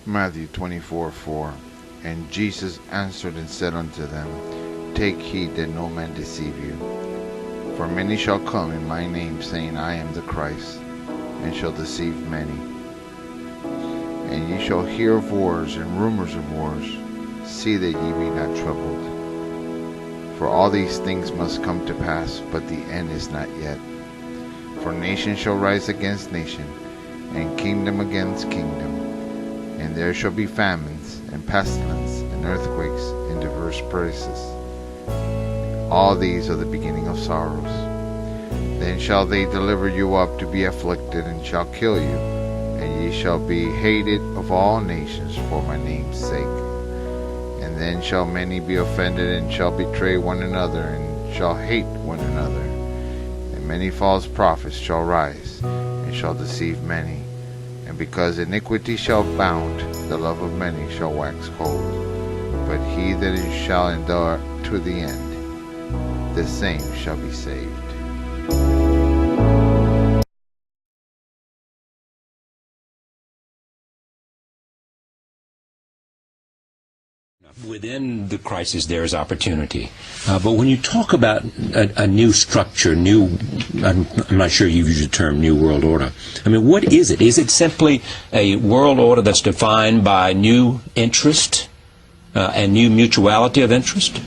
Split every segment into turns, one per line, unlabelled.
Matthew 24:4. And Jesus answered and said unto them, Take heed that no man deceive you. For many shall come in my name, saying, I am the Christ, and shall deceive many. And ye shall hear of wars and rumors of wars. See that ye be not troubled. For all these things must come to pass, but the end is not yet. For nation shall rise against nation, and kingdom against kingdom. And there shall be famines, and pestilence, and earthquakes in diverse places. All these are the beginning of sorrows. Then shall they deliver you up to be afflicted, and shall kill you, and ye shall be hated of all nations for my name's sake. And then shall many be offended, and shall betray one another, and shall hate one another. And many false prophets shall rise, and shall deceive many. And because iniquity shall abound, the love of many shall wax cold. But he that shall endure to the end, the same shall be saved.
Within the crisis, there is opportunity. But when you talk about a new structure, I'm not sure you've used the term new world order. I mean, what is it? Is it simply a world order that's defined by new interest and new mutuality of interest?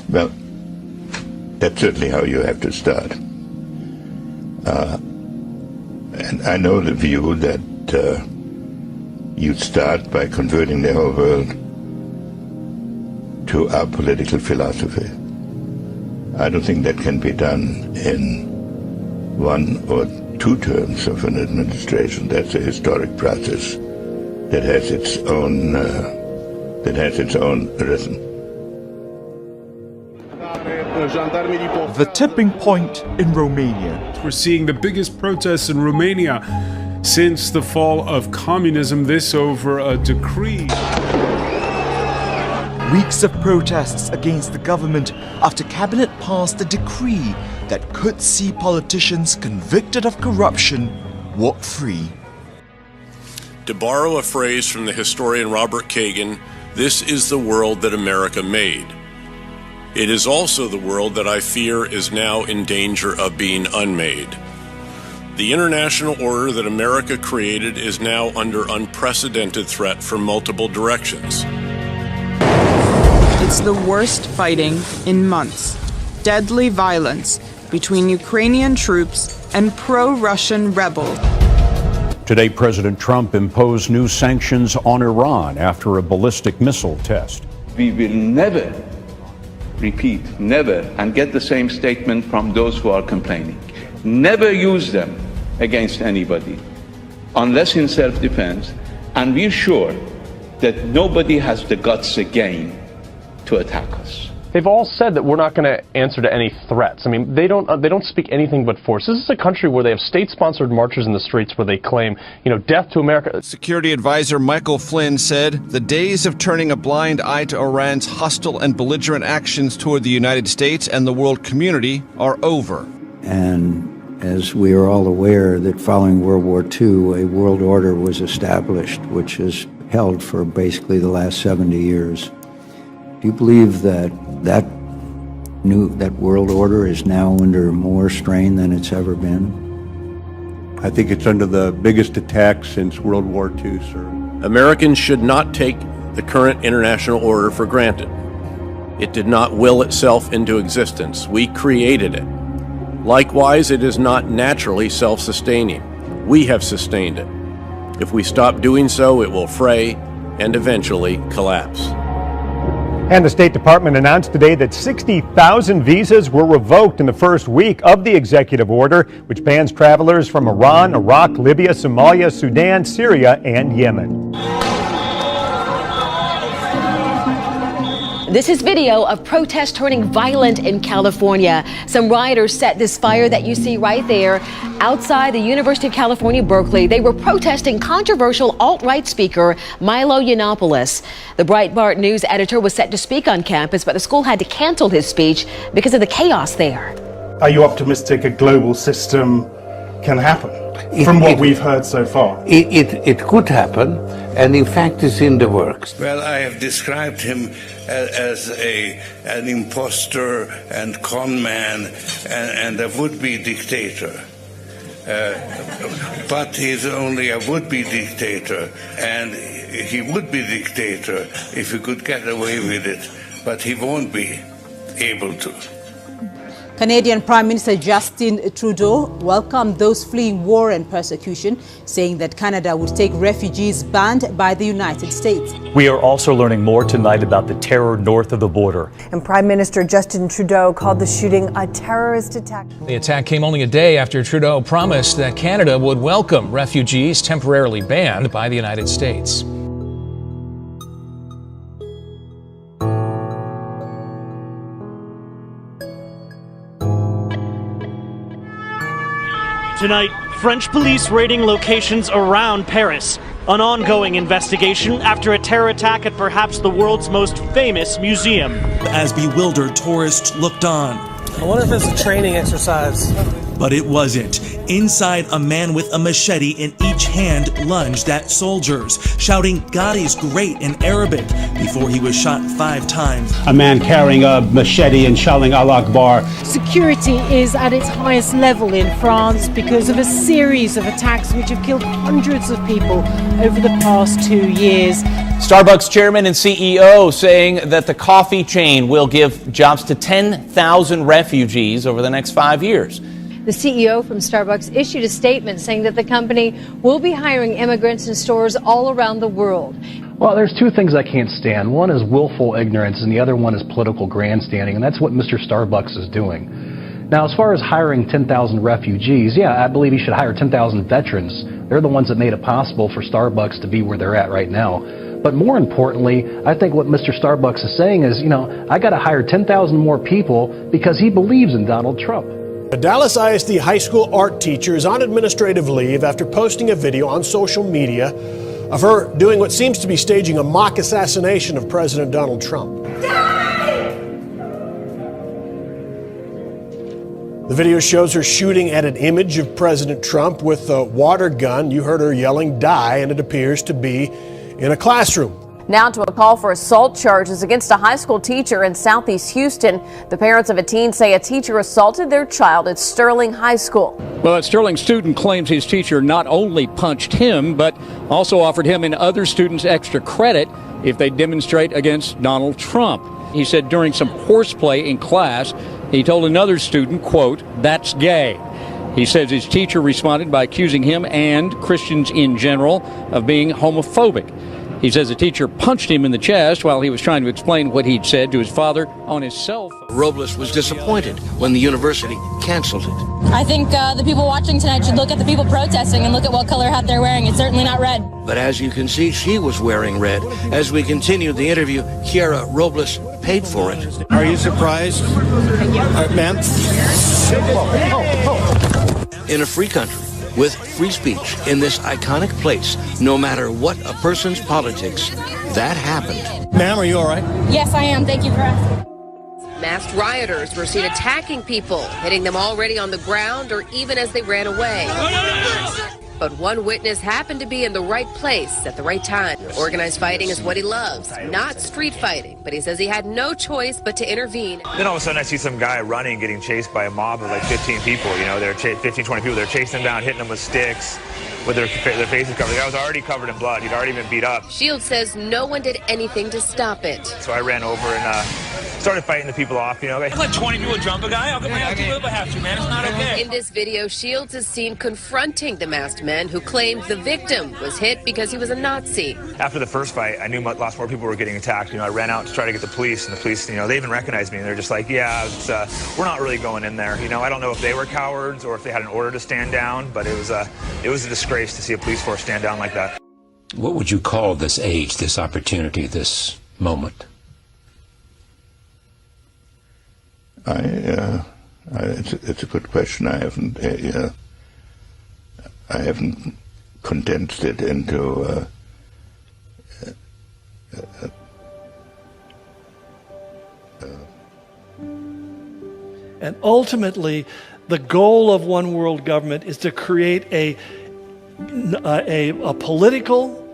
Well, that's certainly how you have to start. And I know the view that you start by converting the whole world to our political philosophy. I don't think that can be done in one or two terms of an administration. That's a historic process that has its own rhythm.
The tipping point in Romania.
We're seeing the biggest protests in Romania since the fall of communism, this over a decree.
Weeks of protests against the government after cabinet passed a decree that could see politicians convicted of corruption walk free.
To borrow a phrase from the historian Robert Kagan, this is the world that America made. It is also the world that I fear is now in danger of being unmade. The international order that America created is now under unprecedented threat from multiple directions.
It's the worst fighting in months. Deadly violence between Ukrainian troops and pro-Russian rebels.
Today, President Trump imposed new sanctions on Iran after a ballistic missile test.
We will never, repeat, never, and get the same statement from those who are complaining. Never use them against anybody, unless in self-defense, and we're sure that nobody has the guts again to attack us.
They've all said that we're not going to answer to any threats. I mean, they don't speak anything but force. This is a country where they have state-sponsored marchers in the streets where they claim, death to America.
Security advisor Michael Flynn said the days of turning a blind eye to Iran's hostile and belligerent actions toward the United States and the world community are over.
And as we are all aware, that following World War II, a world order was established, which has held for basically the last 70 years. Do you believe that world order is now under more strain than it's ever been?
I think it's under the biggest attack since World War II, sir.
Americans should not take the current international order for granted. It did not will itself into existence. We created it. Likewise, it is not naturally self-sustaining. We have sustained it. If we stop doing so, it will fray and eventually collapse.
And the State Department announced today that 60,000 visas were revoked in the first week of the executive order, which bans travelers from Iran, Iraq, Libya, Somalia, Sudan, Syria, and Yemen.
This is video of protests turning violent in California. Some rioters set this fire that you see right there outside the University of California, Berkeley. They were protesting controversial alt-right speaker Milo Yiannopoulos. The Breitbart News editor was set to speak on campus, but the school had to cancel his speech because of the chaos there.
Are you optimistic a global system can happen? From what we've heard so far.
It could happen, and in fact it's in the works.
Well, I have described him as an imposter and con man and a would-be dictator. But he's only a would-be dictator, and he would be dictator if he could get away with it, but he won't be able to.
Canadian Prime Minister Justin Trudeau welcomed those fleeing war and persecution, saying that Canada would take refugees banned by the United States.
We are also learning more tonight about the terror north of the border.
And Prime Minister Justin Trudeau called the shooting a terrorist attack.
The attack came only a day after Trudeau promised that Canada would welcome refugees temporarily banned by the United States.
Tonight, French police raiding locations around Paris. An ongoing investigation after a terror attack at perhaps the world's most famous museum.
As bewildered tourists looked on.
I wonder if it's a training exercise.
But it wasn't. Inside, a man with a machete in each hand lunged at soldiers, shouting "God is great" in Arabic before he was shot 5 times.
A man carrying a machete and shouting "Allah Akbar."
Security is at its highest level in France because of a series of attacks which have killed hundreds of people over the past 2 years.
Starbucks chairman and CEO saying that the coffee chain will give jobs to 10,000 refugees over the next 5 years.
The CEO from Starbucks issued a statement saying that the company will be hiring immigrants in stores all around the world.
Well, there's 2 things I can't stand. One is willful ignorance, and the other one is political grandstanding, and that's what Mr. Starbucks is doing. Now, as far as hiring 10,000 refugees, yeah, I believe he should hire 10,000 veterans. They're the ones that made it possible for Starbucks to be where they're at right now. But more importantly, I think what Mr. Starbucks is saying is, I got to hire 10,000 more people because he believes in Donald Trump.
A Dallas ISD high school art teacher is on administrative leave after posting a video on social media of her doing what seems to be staging a mock assassination of President Donald Trump. The video shows her shooting at an image of President Trump with a water gun. You heard her yelling "die," and it appears to be in a classroom.
Now to a call for assault charges against a high school teacher in Southeast Houston. The parents of a teen say a teacher assaulted their child at Sterling High School.
Well, that Sterling student claims his teacher not only punched him, but also offered him and other students extra credit if they demonstrate against Donald Trump. He said during some horseplay in class, he told another student, quote, "That's gay." He says his teacher responded by accusing him and Christians in general of being homophobic. He says the teacher punched him in the chest while he was trying to explain what he'd said to his father on his cell phone.
Robles was disappointed when the university canceled it.
I think the people watching tonight should look at the people protesting and look at what color hat they're wearing. It's certainly not red.
But as you can see, she was wearing red. As we continued the interview, Kiara Robles paid for it.
Are you surprised, ma'am?
In a free country, with free speech in this iconic place, no matter what a person's politics, that happened.
Ma'am, are you all right?
Yes, I am. Thank you for asking.
Masked rioters were seen attacking people, hitting them already on the ground or even as they ran away. But one witness happened to be in the right place at the right time. Organized fighting is what he loves, not street fighting. But he says he had no choice but to intervene.
Then all of a sudden I see some guy running, getting chased by a mob of like 15 people. They're 15, 20 people. They're chasing him down, hitting them with sticks, with their faces covered. The guy was already covered in blood. He'd already been beat up.
Shields says no one did anything to stop it.
So I ran over and started fighting the people off.
Let 20 people jump a guy. How come I have to live? I have to, man. It's not okay.
In this video, Shields is seen confronting the masked men who claimed the victim was hit because he was a Nazi.
After the first fight, I knew lots more people were getting attacked. I ran out to try to get the police, and the police, they even recognized me, and they're just like, yeah, we're not really going in there. I don't know if they were cowards or if they had an order to stand down, but it was a disgrace to see a police force stand down like that.
What would you call this age, this opportunity, this moment?
It's a good question. I haven't condensed it into
and ultimately, the goal of one world government is to create a
a political,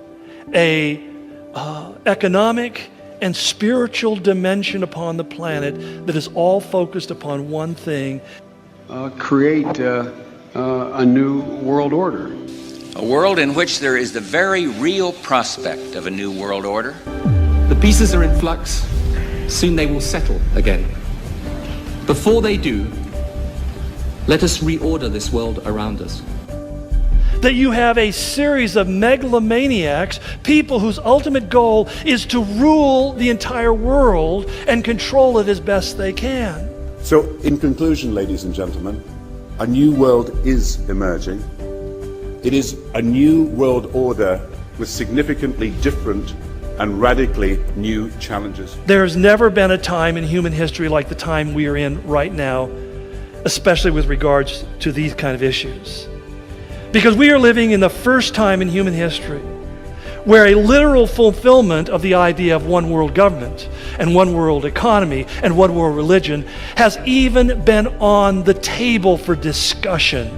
economic, and spiritual dimension upon the planet that is all focused upon one thing.
Create a new world order.
A world in which there is the very real prospect of a new world order.
The pieces are in flux. Soon they will settle again. Before they do, let us reorder this world around us.
That you have a series of megalomaniacs, people whose ultimate goal is to rule the entire world and control it as best they can.
So, in conclusion, ladies and gentlemen, a new world is emerging. It is a new world order with significantly different and radically new challenges.
There's never been a time in human history like the time we are in right now, especially with regards to these kind of issues. Because we are living in the first time in human history where a literal fulfillment of the idea of one world government and one world economy and one world religion has even been on the table for discussion.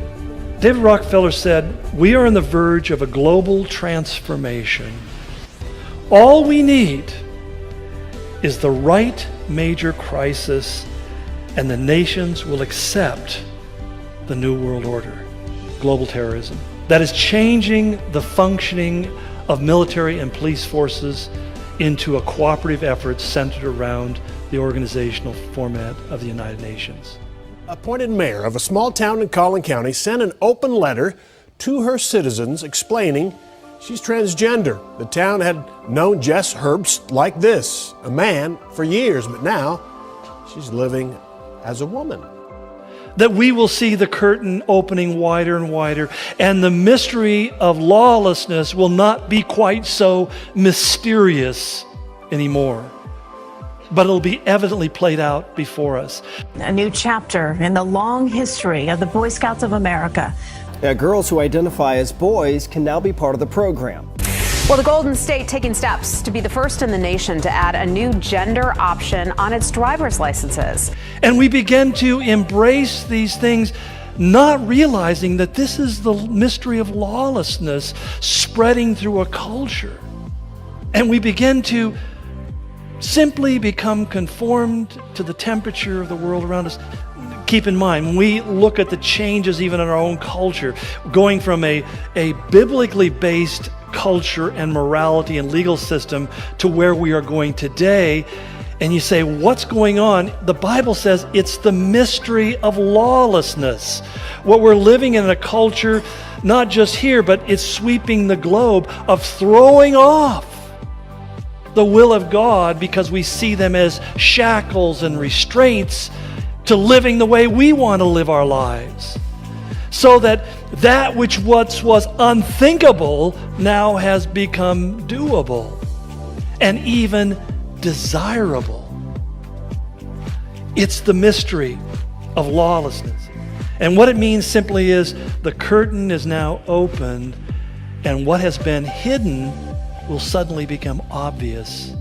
David Rockefeller said, "We are on the verge of a global transformation. All we need is the right major crisis, and the nations will accept the new world order, global terrorism, that is changing the functioning of military and police forces into a cooperative effort centered around the organizational format of the United Nations."
Appointed mayor of a small town in Collin County sent an open letter to her citizens explaining she's transgender. The town had known Jess Herbst like this, a man, for years, but now she's living as a woman.
That we will see the curtain opening wider and wider, and the mystery of lawlessness will not be quite so mysterious anymore, but it'll be evidently played out before us.
A new chapter in the long history of the Boy Scouts of America.
Girls who identify as boys can now be part of the program.
Well, the Golden State taking steps to be the first in the nation to add a new gender option on its driver's licenses.
And we begin to embrace these things, not realizing that this is the mystery of lawlessness spreading through a culture. And we begin to simply become conformed to the temperature of the world around us. Keep in mind, when we look at the changes even in our own culture, going from a biblically based culture and morality and legal system to where we are going today, and you say, what's going on? The Bible says it's the mystery of lawlessness. What we're living in a culture, not just here, but it's sweeping the globe, of throwing off the will of God because we see them as shackles and restraints to living the way we want to live our lives. So that which once was unthinkable now has become doable and even desirable. It's the mystery of lawlessness. And what it means simply is the curtain is now opened, and what has been hidden will suddenly become obvious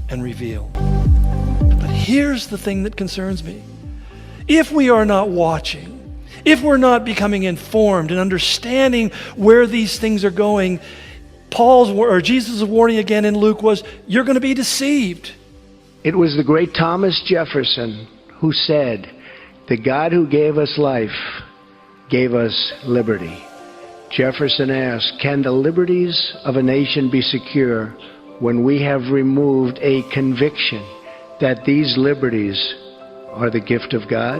and revealed. But here's the thing that concerns me. If we are not watching, if we're not becoming informed and understanding where these things are going, Jesus' warning again in Luke was, you're going to be deceived.
It was the great Thomas Jefferson who said, "The God who gave us life gave us liberty." Jefferson asked, can the liberties of a nation be secure when we have removed a conviction that these liberties are the gift of God?